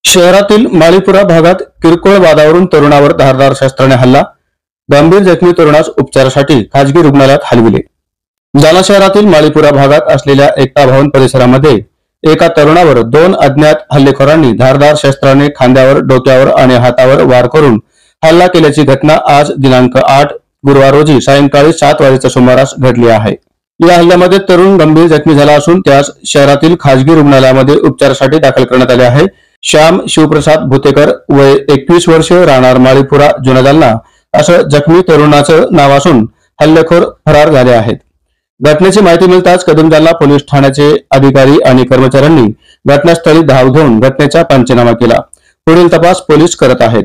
शहरातील माळीपुरा भागात किरकोळ वादावरून तरुणावर धारदार शस्त्राने हल्ला, गंभीर जखमी तरुणास उपचारासाठी खासगी रुग्णालयात हलविले। जालना शहरातील माळीपुरा भागात असलेल्या एकता भवन परिसरामध्ये एका तरुणावर दोन अज्ञात हल्लेखोरांनी धारदार शस्त्राने खांद्यावर, डोक्यावर आणि हातावर वार करून हल्ला केल्याची घटना आज दिनांक 8 गुरुवार रोजी सायंकाळी 7 वाजेच्या सुमारास घडली आहे। या हल्ल्यामध्ये तरुण गंभीर जखमी झाला असून त्यास शहरातील खासगी रुग्णालयामध्ये उपचारासाठी दाखल करण्यात आले आहे। श्याम शिवप्रसाद भुतेकर वय 21 वर्ष, राहणार माळीपुरा, जुना जालना असं जखमी तरुणाचं नाव असून हल्लेखोर फरार झाले आहेत। घटनेची माहिती मिळताच कदम जालना पोलीस ठाण्याचे अधिकारी आणि कर्मचाऱ्यांनी घटनास्थळी धाव घेऊन घटनेचा पंचनामा केला। पुढील तपास पोलीस करत आहेत।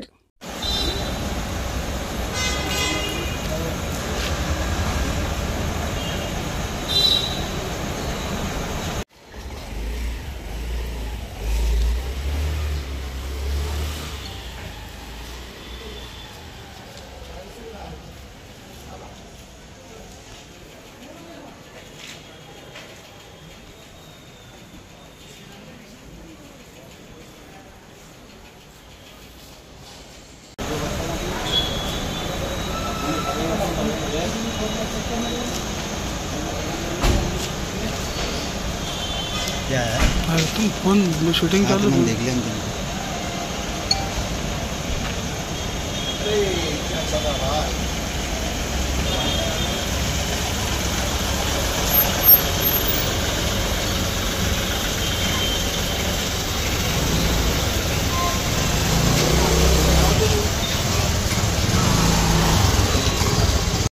क्या है? तुम फोन शूटिंग चालू देख लिया।